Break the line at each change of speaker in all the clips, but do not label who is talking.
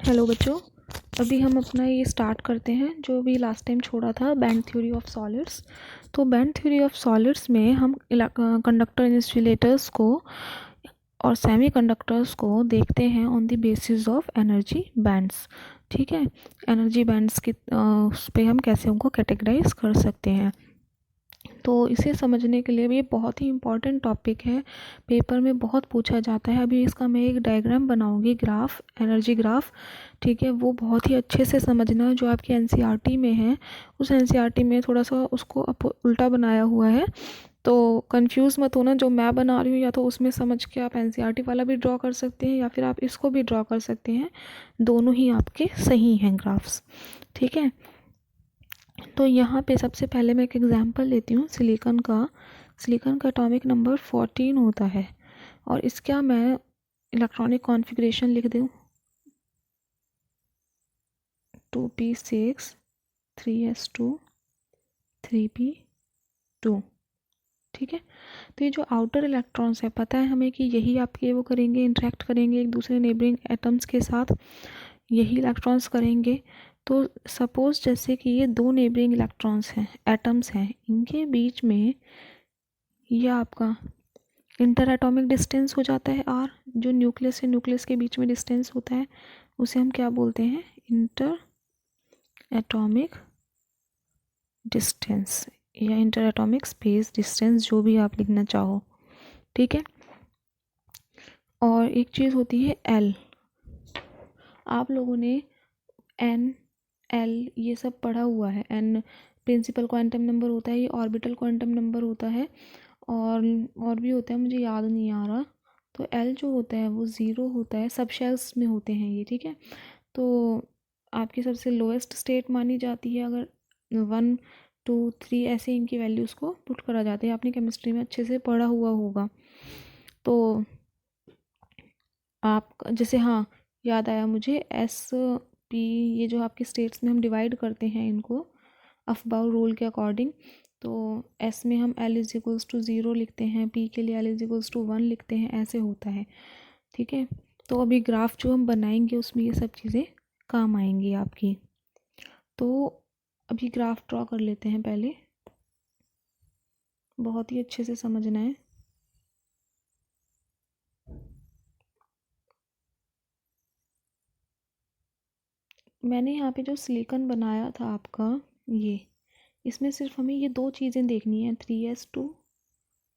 Hello बच्चों, अभी हम अपना ये स्टार्ट करते हैं जो भी लास्ट टाइम छोड़ा था, बैंड थ्योरी ऑफ सॉलिड्स। तो बैंड थ्योरी ऑफ सॉलिड्स में हम कंडक्टर इंसुलेटर्स को और सेमी कंडक्टर्स को देखते हैं on the basis of energy bands. ठीक है, एनर्जी बैंड्स के उस पे हम कैसे उनको कैटेगराइज कर सकते हैं। तो इसे समझने के लिए भी ये बहुत ही इम्पॉर्टेंट टॉपिक है, पेपर में बहुत पूछा जाता है। अभी इसका मैं एक डायग्राम बनाऊंगी, ग्राफ, एनर्जी ग्राफ। ठीक है, वो बहुत ही अच्छे से समझना, जो आपकी एनसीईआरटी में है। उस एनसीईआरटी में थोड़ा सा उसको उल्टा बनाया हुआ है, तो कंफ्यूज मत होना। जो मैं बना रही हूँ या तो उसमें समझ के आप एनसीईआरटी वाला भी ड्रॉ कर सकते हैं या फिर आप इसको भी ड्रॉ कर सकते हैं, दोनों ही आपके सही हैं ग्राफ्स। ठीक है, तो यहाँ पे सबसे पहले मैं एक एग्जांपल लेती हूँ सिलिकॉन का। सिलिकॉन का एटॉमिक नंबर 14 होता है और इसका मैं इलेक्ट्रॉनिक कॉन्फ़िगरेशन लिख दूँ 2p6 3s2 3p2। ठीक है, तो ये जो आउटर इलेक्ट्रॉन्स है, पता है हमें कि यही आपके वो करेंगे, इंटरेक्ट करेंगे एक दूसरे नेबरिंग एटम्स के साथ, यही इलेक्ट्रॉन्स करेंगे। तो सपोज जैसे कि ये दो नेबरिंग इलेक्ट्रॉन्स हैं, एटम्स हैं, इनके बीच में ये आपका इंटर एटॉमिक डिस्टेंस हो जाता है आर। जो न्यूक्लियस से न्यूक्लियस के बीच में डिस्टेंस होता है उसे हम क्या बोलते हैं, इंटर एटॉमिक डिस्टेंस या इंटर एटॉमिक स्पेस डिस्टेंस, जो भी आप लिखना चाहो। ठीक है, और एक चीज़ होती है एल। आप लोगों ने एन, एल ये सब पढ़ा हुआ है। एन प्रिंसिपल क्वांटम नंबर होता है, ये ऑर्बिटल क्वांटम नंबर होता है, और भी होता है, मुझे याद नहीं आ रहा। तो एल जो होता है वो ज़ीरो होता है, सब शेल्स में होते हैं ये। ठीक है, तो आपकी सबसे लोएस्ट स्टेट मानी जाती है अगर 1 2 3 ऐसे इनकी वैल्यूज़ को पुट करा जाता है। आपने केमिस्ट्री में अच्छे से पढ़ा हुआ होगा। तो आप जैसे, हाँ याद आया मुझे, एस पी, ये जो आपके स्टेट्स में हम डिवाइड करते हैं इनको अफबाउ रूल के अकॉर्डिंग। तो एस में हम एल इज इक्वल्स टू 0 लिखते हैं, पी के लिए एल इज इक्वल्स टू 1 लिखते हैं, ऐसे होता है। ठीक है, तो अभी ग्राफ जो हम बनाएंगे उसमें ये सब चीज़ें काम आएंगी आपकी। तो अभी ग्राफ ड्रॉ कर लेते हैं पहले, बहुत ही अच्छे से समझना है। मैंने यहाँ पे जो सिलिकॉन बनाया था आपका, ये, इसमें सिर्फ हमें ये दो चीज़ें देखनी है, 3s2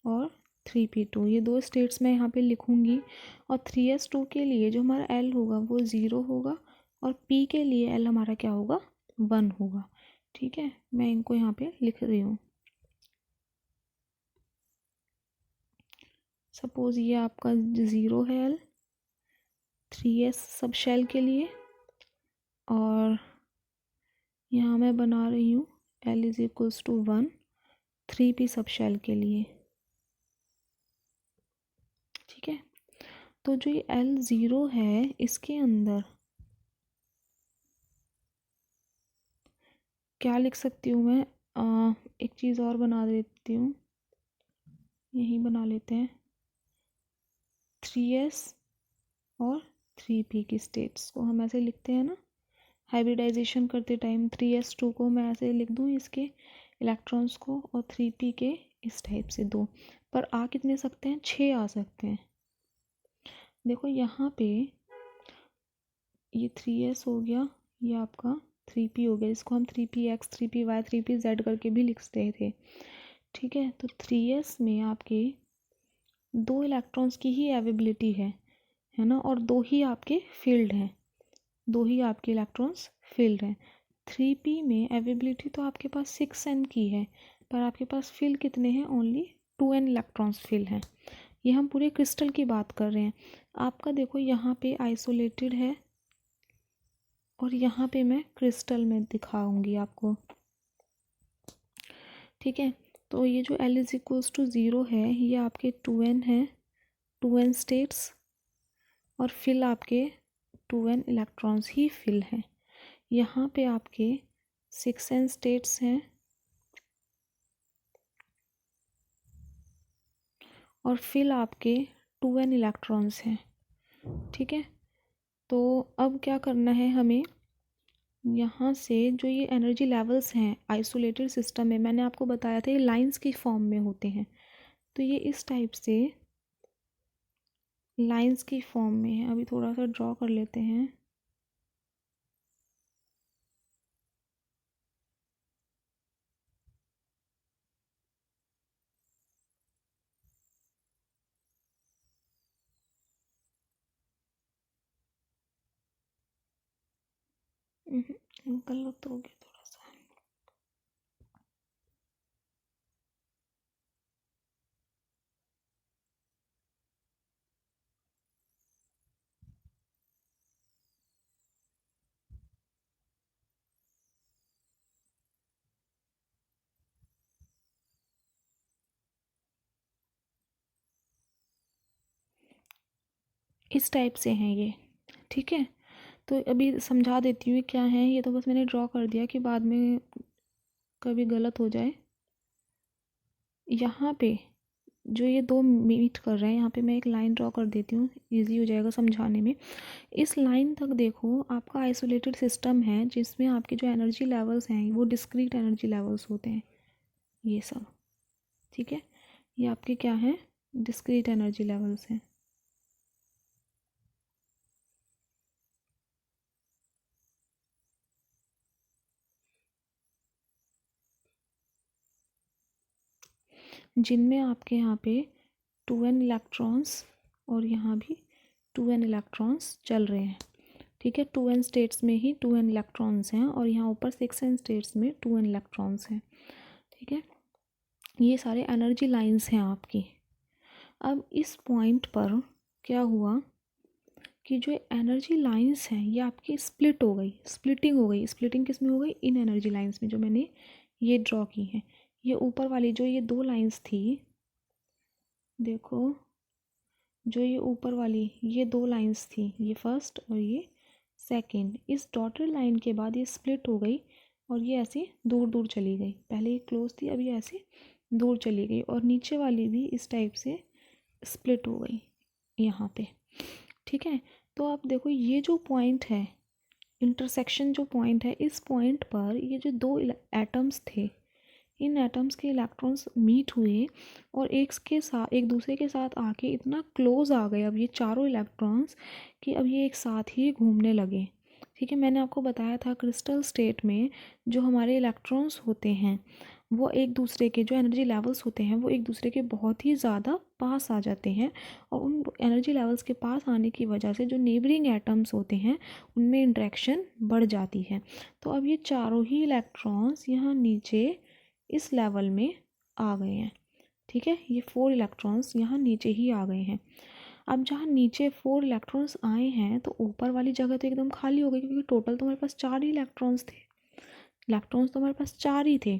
और 3p2। ये दो स्टेट्स मैं यहाँ पे लिखूँगी। और 3s2 के लिए जो हमारा l होगा वो 0 होगा, और p के लिए l हमारा क्या होगा, 1 होगा। ठीक है, मैं इनको यहाँ पे लिख रही हूँ। सपोज ये आपका 0 है l, 3s सब शेल के लिए, और यहाँ मैं बना रही हूँ l is equals to 1 3p सब शेल के लिए। ठीक है, तो जो ये l 0 है इसके अंदर क्या लिख सकती हूँ मैं, एक चीज़ और बना देती हूँ, यही बना लेते हैं 3s और 3p की स्टेट्स को हम ऐसे लिखते हैं ना, हाइब्रिडाइजेशन करते टाइम 3s2 को मैं ऐसे लिख दूँ इसके इलेक्ट्रॉन्स को, और 3p के इस टाइप से दो। पर आ कितने सकते हैं, 6 आ सकते हैं। देखो यहाँ पे ये 3s हो गया, ये आपका 3p हो गया, इसको हम 3px 3py 3pz करके भी लिखते थे। ठीक है, तो 3s में आपके दो इलेक्ट्रॉन्स की ही अवेबिलिटी है ना, और दो ही आपके फील्ड हैं, दो ही आपके इलेक्ट्रॉन्स फील्ड हैं। 3p में अवेबिलिटी तो आपके पास 6n की है, पर आपके पास फील्ड कितने हैं, ओनली 2n इलेक्ट्रॉन्स फील्ड हैं। ये हम पूरे क्रिस्टल की बात कर रहे हैं। आपका देखो यहाँ पे आइसोलेटेड है, और यहाँ पे मैं क्रिस्टल में दिखाऊंगी आपको। ठीक है, तो ये जो l इज इक्वल्स टू 0 है, ये आपके 2n है, 2n स्टेट्स, और फिल आपके 2n इलेक्ट्रॉन्स ही फिल हैं। यहाँ पे आपके 6n स्टेट्स हैं, और फिल आपके 2n इलेक्ट्रॉन्स हैं। ठीक है, तो अब क्या करना है हमें, यहाँ से जो ये एनर्जी लेवल्स हैं आइसोलेटेड सिस्टम में, मैंने आपको बताया था ये लाइंस की फॉर्म में होते हैं, तो ये इस टाइप से लाइंस की फॉर्म में है। अभी थोड़ा सा ड्रॉ कर लेते हैं। गलत हो गया थोड़ा सा। इस टाइप से हैं ये, ठीक है। तो अभी समझा देती हूँ क्या है ये, तो बस मैंने ड्रॉ कर दिया कि बाद में कभी गलत हो जाए। यहाँ पे जो ये दो मीट कर रहे हैं, यहाँ पे मैं एक लाइन ड्रॉ कर देती हूँ, इजी हो जाएगा समझाने में। इस लाइन तक देखो आपका आइसोलेटेड सिस्टम है जिसमें आपके जो एनर्जी लेवल्स हैं वो डिस्क्रीट एनर्जी लेवल्स होते हैं, ये सब, ठीक है। ये आपके क्या है, डिस्क्रीट एनर्जी लेवल्स हैं। जिनमें आपके यहाँ पे 2n इलेक्ट्रॉन्स और यहाँ भी 2n इलेक्ट्रॉन्स चल रहे हैं, ठीक है। 2n स्टेट्स में ही 2n इलेक्ट्रॉन्स हैं और यहाँ ऊपर 6n स्टेट्स में 2n इलेक्ट्रॉन्स हैं, ठीक है। ये सारे एनर्जी लाइंस हैं आपकी। अब इस पॉइंट पर क्या हुआ कि जो एनर्जी लाइंस हैं ये आपकी स्प्लिट हो गई, स्प्लिटिंग हो गई। स्प्लिटिंग किस में हो गई, इन एनर्जी लाइंस में जो मैंने ये ड्रॉ की हैं। ये ऊपर वाली जो ये दो लाइंस थी, देखो, जो ये ऊपर वाली ये दो लाइंस थी, ये फर्स्ट और ये सेकंड, इस डॉटेड लाइन के बाद ये स्प्लिट हो गई और ये ऐसे दूर दूर चली गई। पहले ये क्लोज थी, अभी ऐसे दूर चली गई। और नीचे वाली भी इस टाइप से स्प्लिट हो गई यहाँ पे, ठीक है। तो आप देखो ये जो पॉइंट है, इंटरसेक्शन जो पॉइंट है, इस पॉइंट पर ये जो दो एटम्स थे, इन एटम्स के इलेक्ट्रॉन्स मीट हुए और एक दूसरे के साथ आके इतना क्लोज आ गए अब ये चारों इलेक्ट्रॉन्स कि अब ये एक साथ ही घूमने लगे, ठीक है। मैंने आपको बताया था क्रिस्टल स्टेट में जो हमारे इलेक्ट्रॉन्स होते हैं वो एक दूसरे के जो एनर्जी लेवल्स होते हैं वो एक दूसरे के बहुत ही ज़्यादा पास आ जाते हैं, और उन एनर्जी लेवल्स के पास आने की वजह से जो नेबरिंग एटम्स होते हैं उनमें इंट्रैक्शन बढ़ जाती है। तो अब ये चारों ही इलेक्ट्रॉन्स यहाँ नीचे इस लेवल में आ गए हैं, ठीक है। ये 4 इलेक्ट्रॉन्स यहाँ नीचे ही आ गए हैं। अब जहाँ नीचे 4 इलेक्ट्रॉन्स आए हैं तो ऊपर वाली जगह तो एकदम खाली हो गई, क्योंकि टोटल तो हमारे पास 4 ही इलेक्ट्रॉन्स थे, इलेक्ट्रॉन्स तो हमारे पास 4 ही थे,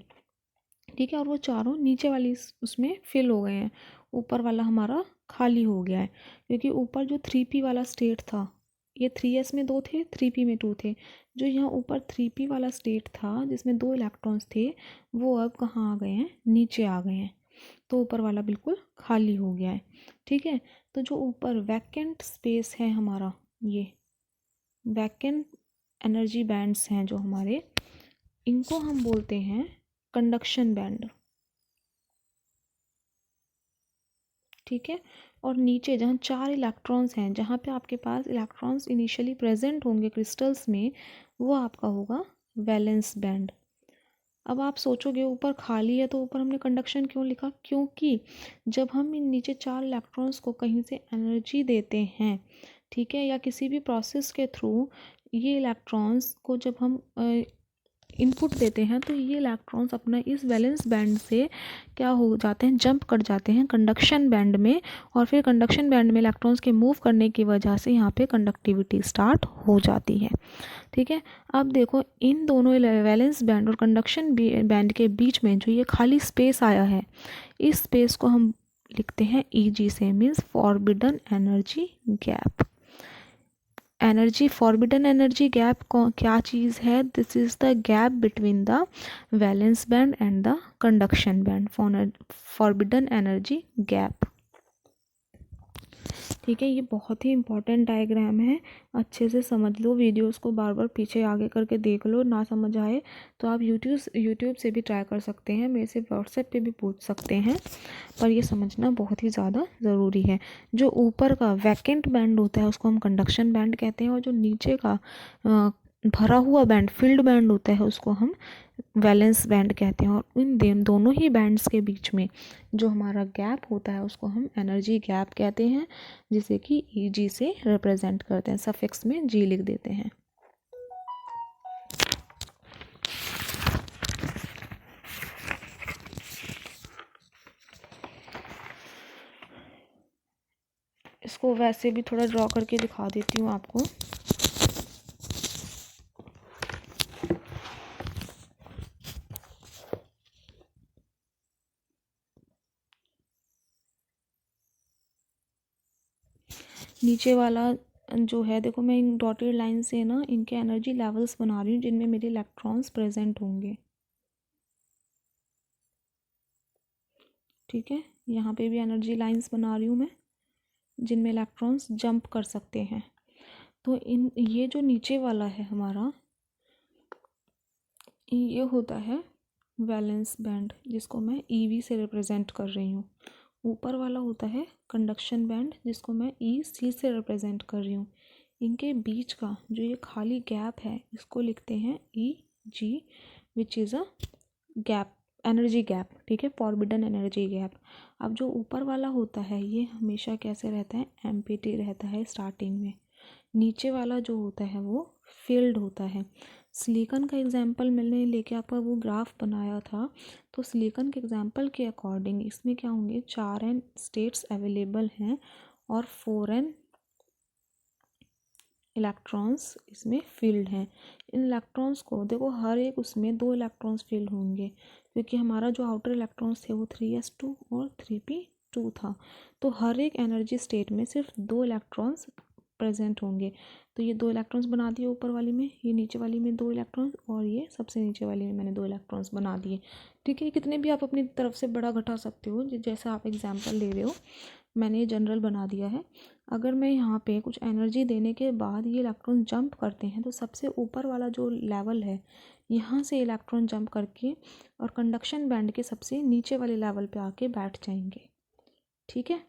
ठीक है। और वो चारों नीचे वाली उसमें फिल हो गए हैं, ऊपर वाला हमारा खाली हो गया है। क्योंकि ऊपर जो 3p वाला स्टेट था, ये 3s में 2 थे, 3p में 2 थे। जो यहाँ ऊपर 3p वाला स्टेट था जिसमें 2 इलेक्ट्रॉन्स थे वो अब कहाँ आ गए हैं, नीचे आ गए हैं। तो ऊपर वाला बिल्कुल खाली हो गया है, ठीक है। तो जो ऊपर वैकेंट स्पेस है हमारा, ये वैकेंट एनर्जी बैंड्स हैं जो हमारे, इनको हम बोलते हैं कंडक्शन बैंड, ठीक है। और नीचे जहाँ 4 इलेक्ट्रॉन्स हैं, जहाँ पे आपके पास इलेक्ट्रॉन्स इनिशियली प्रेजेंट होंगे क्रिस्टल्स में, वो आपका होगा वैलेंस बैंड। अब आप सोचोगे ऊपर खाली है तो ऊपर हमने कंडक्शन क्यों लिखा, क्योंकि जब हम इन नीचे 4 इलेक्ट्रॉन्स को कहीं से एनर्जी देते हैं, ठीक है, या किसी भी प्रोसेस के थ्रू ये इलेक्ट्रॉन्स को जब हम इनपुट देते हैं तो ये इलेक्ट्रॉन्स अपना इस वैलेंस बैंड से क्या हो जाते हैं, जंप कर जाते हैं कंडक्शन बैंड में। और फिर कंडक्शन बैंड में इलेक्ट्रॉन्स के मूव करने की वजह से यहाँ पे कंडक्टिविटी स्टार्ट हो जाती है, ठीक है। अब देखो इन दोनों वैलेंस बैंड और कंडक्शन बैंड के बीच में जो ये खाली स्पेस आया है, इस स्पेस को हम लिखते हैं EG से, means forbidden energy gap. Energy, forbidden energy gap क्या चीज़ है, this is the gap between the valence band and the conduction band, forbidden energy gap. ठीक है, ये बहुत ही इंपॉर्टेंट डायग्राम है, अच्छे से समझ लो, वीडियोस को बार बार पीछे आगे करके देख लो, ना समझ आए तो आप यूट्यूब से भी ट्राई कर सकते हैं, मेरे से व्हाट्सएप पे भी पूछ सकते हैं, पर ये समझना बहुत ही ज़्यादा ज़रूरी है। जो ऊपर का वैकेंट बैंड होता है उसको हम कंडक्शन बैंड कहते हैं, और जो नीचे का भरा हुआ बैंड फील्ड बैंड होता है उसको हम वैलेंस बैंड कहते हैं। और इन दोनों ही बैंड्स के बीच में जो हमारा गैप होता है उसको हम एनर्जी गैप कहते हैं, जिसे कि ईजी से रिप्रेजेंट करते हैं, सफिक्स में जी लिख देते हैं। इसको वैसे भी थोड़ा ड्रॉ करके दिखा देती हूँ आपको। नीचे वाला जो है देखो, मैं इन डॉटेड लाइन से ना इनके एनर्जी लेवल्स बना रही हूँ जिनमें मेरे इलेक्ट्रॉन्स प्रेजेंट होंगे। ठीक है, यहाँ पे भी एनर्जी लाइंस बना रही हूँ मैं जिनमें इलेक्ट्रॉन्स जंप कर सकते हैं। तो ये जो नीचे वाला है हमारा, ये होता है वैलेंस बैंड, जिसको मैं ईवी से रिप्रेजेंट कर रही हूँ। ऊपर वाला होता है कंडक्शन बैंड, जिसको मैं ई सी से रिप्रेजेंट कर रही हूँ। इनके बीच का जो ये खाली गैप है इसको लिखते हैं E G, which is a gap, energy gap. ठीक है, फॉरबिडन एनर्जी गैप। अब जो ऊपर वाला होता है ये हमेशा कैसे रहता है, एम्प्टी रहता है स्टार्टिंग में। नीचे वाला जो होता है वो फील्ड होता है। सिलिकॉन का एग्जाम्पल मैंने लेके आपका वो ग्राफ बनाया था, तो सिलिकॉन के एग्जाम्पल के अकॉर्डिंग इसमें क्या होंगे, 4n स्टेट्स अवेलेबल हैं और 4n इलेक्ट्रॉन्स इसमें फील्ड हैं। इन इलेक्ट्रॉन्स को देखो, हर एक उसमें 2 इलेक्ट्रॉन्स फील्ड होंगे, क्योंकि हमारा जो आउटर इलेक्ट्रॉन्स थे वो 3s2 और 3p2 था। तो हर एक एनर्जी स्टेट में सिर्फ 2 इलेक्ट्रॉन्स प्रेजेंट होंगे। तो ये 2 इलेक्ट्रॉन्स बना दिए ऊपर वाली में, ये नीचे वाली में 2 इलेक्ट्रॉन्स, और ये सबसे नीचे वाली में मैंने 2 इलेक्ट्रॉन्स बना दिए। ठीक है, कितने भी आप अपनी तरफ से बड़ा घटा सकते हो, जैसा आप एग्जाम्पल ले रहे हो। मैंने ये जनरल बना दिया है। अगर मैं यहाँ पे कुछ एनर्जी देने के बाद ये इलेक्ट्रॉन जंप करते हैं तो सबसे ऊपर वाला जो लेवल है यहाँ से इलेक्ट्रॉन जंप करके और कंडक्शन बैंड के सबसे नीचे वाले लेवल पे आके बैठ जाएंगे। ठीक है,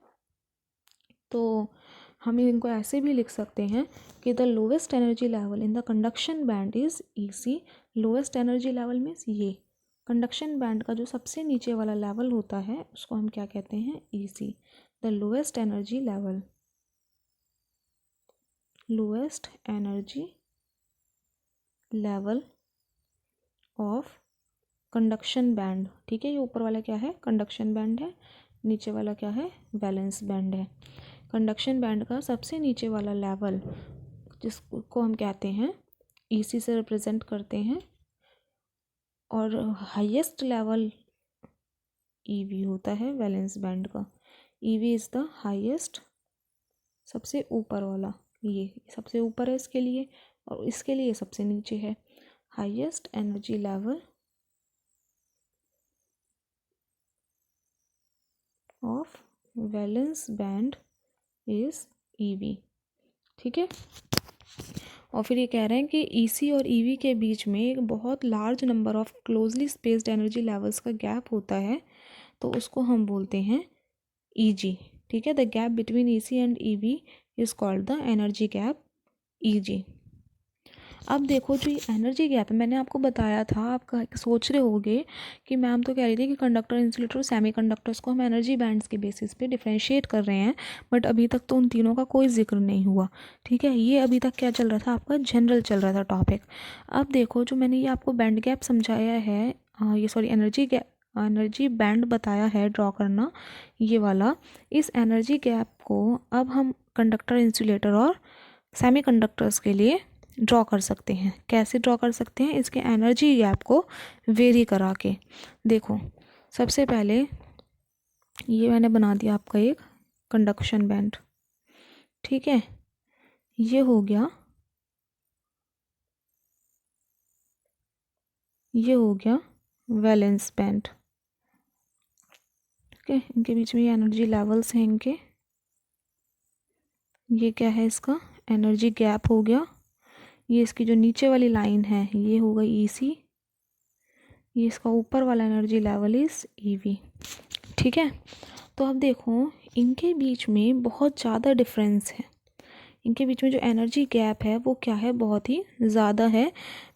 तो हम इनको ऐसे भी लिख सकते हैं कि the lowest energy level in the conduction band is EC. Lowest energy level means ये कंडक्शन बैंड का जो सबसे नीचे वाला लेवल होता है उसको हम क्या कहते हैं, EC. The lowest energy level, lowest energy level of conduction band. ठीक है, ये ऊपर वाला क्या है, कंडक्शन बैंड है, नीचे वाला क्या है, वैलेंस बैंड है। कंडक्शन बैंड का सबसे नीचे वाला लेवल जिसको हम कहते हैं ईसी से रिप्रेजेंट करते हैं, और हाईएस्ट लेवल ईवी होता है वैलेंस बैंड का। ईवी इज़ द हाईएस्ट, सबसे ऊपर वाला, ये सबसे ऊपर है इसके लिए, और इसके लिए सबसे नीचे है। Highest energy level of valence band is EV. ठीक है, और फिर ये कह रहे हैं कि ईसी और ईवी के बीच में एक बहुत large number of closely spaced energy levels का गैप होता है, तो उसको हम बोलते हैं ईजी। ठीक है, the gap between EC and EV is called the energy gap, easy. अब देखो, जो ये एनर्जी गैप है मैंने आपको बताया था, आप सोच रहे होगे कि मैम तो कह रही थी कि कंडक्टर, इंसुलेटर और सेमी कंडक्टर्स को हम एनर्जी बैंड्स के बेसिस पे डिफरेंशिएट कर रहे हैं, बट अभी तक तो उन तीनों का कोई जिक्र नहीं हुआ। ठीक है, ये अभी तक क्या चल रहा था, आपका जनरल चल रहा था टॉपिक। अब देखो, जो मैंने ये आपको बैंड गैप समझाया है, ये सॉरी एनर्जी बैंड बताया है ड्रॉ करना, ये वाला, इस एनर्जी गैप को अब हम कंडक्टर, इंसुलेटर और सेमी कंडक्टर्स के लिए ड्रॉ कर सकते हैं। कैसे ड्रॉ कर सकते हैं, इसके एनर्जी गैप को वेरी करा के। देखो, सबसे पहले ये मैंने बना दिया आपका एक कंडक्शन बैंड। ठीक है, ये हो गया, ये हो गया वैलेंस बैंड। ठीक है, इनके बीच में ये एनर्जी लेवल्स हैं इनके। ये क्या है, इसका एनर्जी गैप हो गया। ये इसकी जो नीचे वाली लाइन है ये हो गई EC, ये इसका ऊपर वाला एनर्जी लेवल इज़ EV। ठीक है, तो अब देखो इनके बीच में बहुत ज़्यादा डिफरेंस है। इनके बीच में जो एनर्जी गैप है वो क्या है, बहुत ही ज़्यादा है,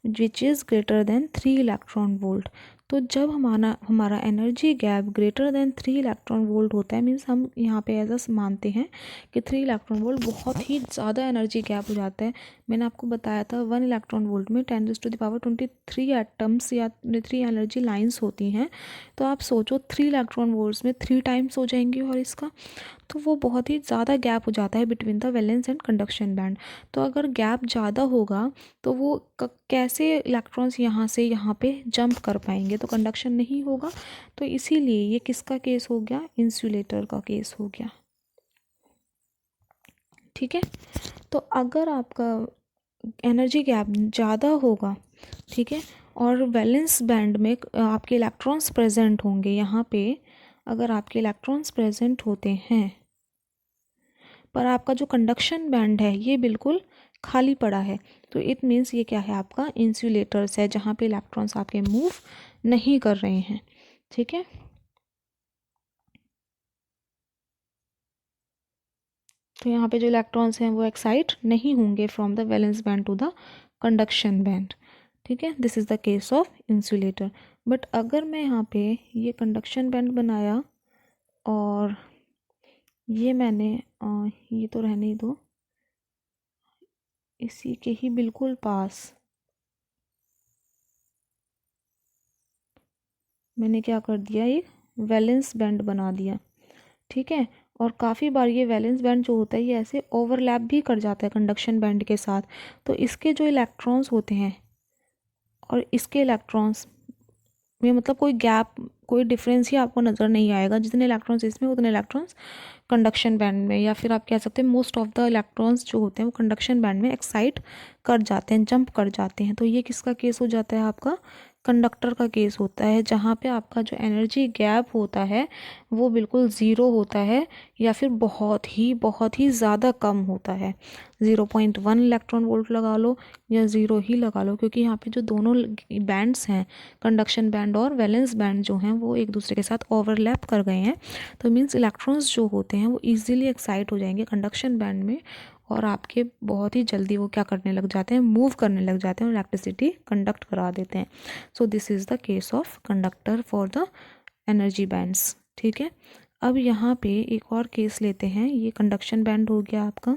which is greater than 3 electron volt. तो जब हमारा energy gap greater than 3 electron volt होता है, मीन्स हम यहाँ पे ऐसा मानते हैं कि 3 इलेक्ट्रॉन वोल्ट बहुत ही ज़्यादा एनर्जी गैप हो जाता है। मैंने आपको बताया था 1 इलेक्ट्रॉन वोल्ट में 10⁻23 एटम्स या 3 एनर्जी लाइंस होती हैं। तो आप सोचो 3 इलेक्ट्रॉन वोल्ट्स में 3 टाइम्स हो जाएंगी, और इसका तो वो बहुत ही ज़्यादा गैप हो जाता है between the valence and conduction band. तो अगर गैप ज़्यादा होगा तो वो कैसे इलेक्ट्रॉन्स यहाँ से यहाँ पे जंप कर पाएंगे, तो कंडक्शन नहीं होगा। तो इसीलिए ये किसका केस हो गया, इंसुलेटर का केस हो गया। ठीक है, तो अगर आपका एनर्जी गैप ज़्यादा होगा, ठीक है, और वैलेंस बैंड में आपके इलेक्ट्रॉन्स प्रेजेंट होंगे, यहाँ पे अगर आपके इलेक्ट्रॉन्स प्रेजेंट होते हैं पर आपका जो कंडक्शन बैंड है ये बिल्कुल खाली पड़ा है, तो इट मीन्स ये क्या है, आपका इंसुलेटर्स है, जहाँ पे इलेक्ट्रॉन्स आपके मूव नहीं कर रहे हैं। ठीक है, तो यहाँ पे जो इलेक्ट्रॉन्स हैं वो एक्साइट नहीं होंगे from the valence band to the conduction band. ठीक है, this is the case of insulator. But अगर मैं यहाँ पे ये कंडक्शन बैंड बनाया और ये मैंने ये तो रहने ही दो, इसी के ही बिल्कुल पास मैंने क्या कर दिया, एक वैलेंस बैंड बना दिया। ठीक है, और काफ़ी बार ये वैलेंस बैंड जो होता है ये ऐसे ओवरलैप भी कर जाता है कंडक्शन बैंड के साथ। तो इसके जो इलेक्ट्रॉन्स होते हैं और इसके इलेक्ट्रॉन्स में मतलब कोई गैप, कोई डिफरेंस ही आपको नज़र नहीं आएगा। जितने इलेक्ट्रॉन्स इसमें उतने इलेक्ट्रॉन्स कंडक्शन बैंड में, या फिर आप कह सकते हैं मोस्ट ऑफ द इलेक्ट्रॉन्स जो होते हैं वो कंडक्शन बैंड में एक्साइट कर जाते हैं, जंप कर जाते हैं। तो ये किसका केस हो जाता है, आपका कंडक्टर का केस होता है, जहाँ पे आपका जो एनर्जी गैप होता है वो बिल्कुल ज़ीरो होता है, या फिर बहुत ही ज़्यादा कम होता है। 0.1 इलेक्ट्रॉन वोल्ट लगा लो या ज़ीरो ही लगा लो, क्योंकि यहाँ पे जो दोनों बैंड्स हैं, कंडक्शन बैंड और वैलेंस बैंड जो हैं वो एक दूसरे के साथ ओवरलैप कर गए हैं। तो मीन्स इलेक्ट्रॉन्स जो होते हैं वो ईजिली एक्साइट हो जाएंगे कंडक्शन बैंड में, और आपके बहुत ही जल्दी वो क्या करने लग जाते हैं, मूव करने लग जाते हैं और इलेक्ट्रिसिटी कंडक्ट करा देते हैं। So this is the case of conductor for the energy bands. ठीक है, अब यहाँ पे एक और केस लेते हैं। ये कंडक्शन बैंड हो गया आपका,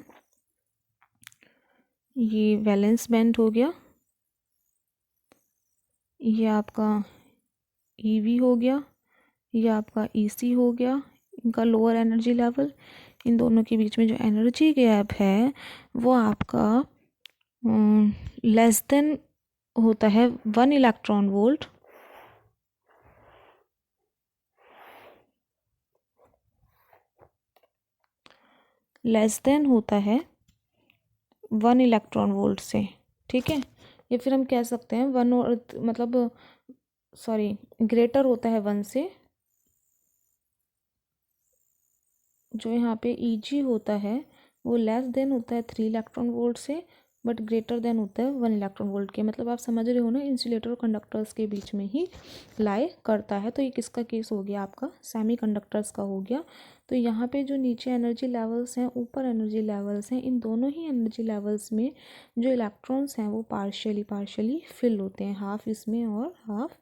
ये वैलेंस बैंड हो गया, ये आपका ईवी हो गया, ये आपका ईसी हो गया, इनका लोअर एनर्जी लेवल। इन दोनों के बीच में जो एनर्जी गैप है वो आपका लेस देन होता है 1 इलेक्ट्रॉन वोल्ट, लेस देन होता है 1 इलेक्ट्रॉन वोल्ट से। ठीक है, या फिर हम कह सकते हैं 1 और मतलब सॉरी ग्रेटर होता है 1 से। जो यहाँ पे EG होता है वो लेस देन होता है 3 इलेक्ट्रॉन वोल्ट से, बट ग्रेटर देन होता है 1 इलेक्ट्रॉन वोल्ट के। मतलब आप समझ रहे हो ना, इंसुलेटर और कंडक्टर्स के बीच में ही लाई करता है। तो ये किसका केस हो गया, आपका सेमी कंडक्टर्स का हो गया। तो यहाँ पे जो नीचे एनर्जी लेवल्स हैं, ऊपर एनर्जी लेवल्स हैं, इन दोनों ही एनर्जी लेवल्स में जो इलेक्ट्रॉन्स हैं वो पार्शियली फिल होते हैं, हाफ इसमें और हाफ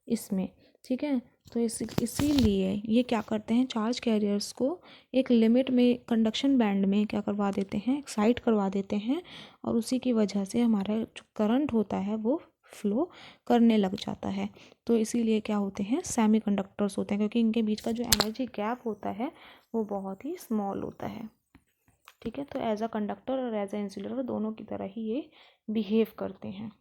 इसमें। ठीक है, तो इसीलिए ये क्या करते हैं, चार्ज कैरियर्स को एक लिमिट में कंडक्शन बैंड में क्या करवा देते हैं, एक्साइट करवा देते हैं, और उसी की वजह से हमारा जो करंट होता है वो फ्लो करने लग जाता है। तो इसीलिए क्या होते हैं, सेमी कंडक्टर्स होते हैं, क्योंकि इनके बीच का जो एनर्जी गैप होता है वो बहुत ही स्मॉल होता है। ठीक है, तो एज अ कंडक्टर और एज अ इंसुलेटर दोनों की तरह ही ये बिहेव करते हैं।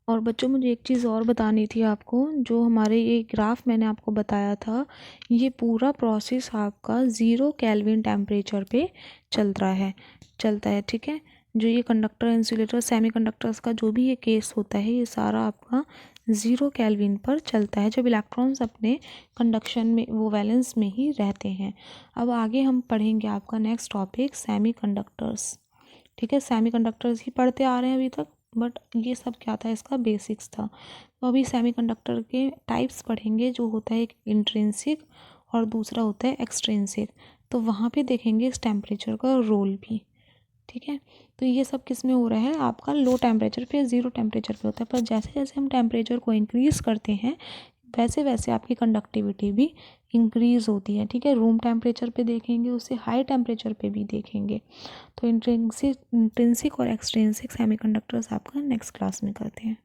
और बच्चों मुझे एक चीज़ और बतानी थी आपको, जो हमारे ये ग्राफ मैंने आपको बताया था, ये पूरा प्रोसेस आपका 0 केल्विन टेम्परेचर पे चलता है। ठीक है, जो ये कंडक्टर इंसुलेटर सेमीकंडक्टर्स का जो भी ये केस होता है, ये सारा आपका 0 केल्विन पर चलता है, जब इलेक्ट्रॉन्स अपने कंडक्शन में वो वैलेंस में ही रहते हैं। अब आगे हम पढ़ेंगे आपका नेक्स्ट टॉपिक सेमीकंडक्टर्स। ठीक है, सेमीकंडक्टर्स ही पढ़ते आ रहे हैं अभी तक, बट ये सब क्या था, इसका बेसिक्स था। तो अभी सेमीकंडक्टर के टाइप्स पढ़ेंगे, जो होता है एक इंट्रिंसिक और दूसरा होता है एक्सट्रिंसिक। तो वहाँ पे देखेंगे इस टेम्परेचर का रोल भी। ठीक है, तो ये सब किस में हो रहा है, आपका लो टेम्परेचर पे, 0 टेम्परेचर पे होता है। पर जैसे जैसे हम टेम्परेचर को इंक्रीज़ करते हैं वैसे वैसे आपकी कंडक्टिविटी भी इंक्रीज़ होती है। ठीक है, रूम टेम्परेचर पे देखेंगे, उससे हाई टेम्परेचर पे भी देखेंगे। तो इंट्रिंसिक और एक्सट्रिंसिक सेमीकंडक्टर्स आपका नेक्स्ट क्लास में करते हैं।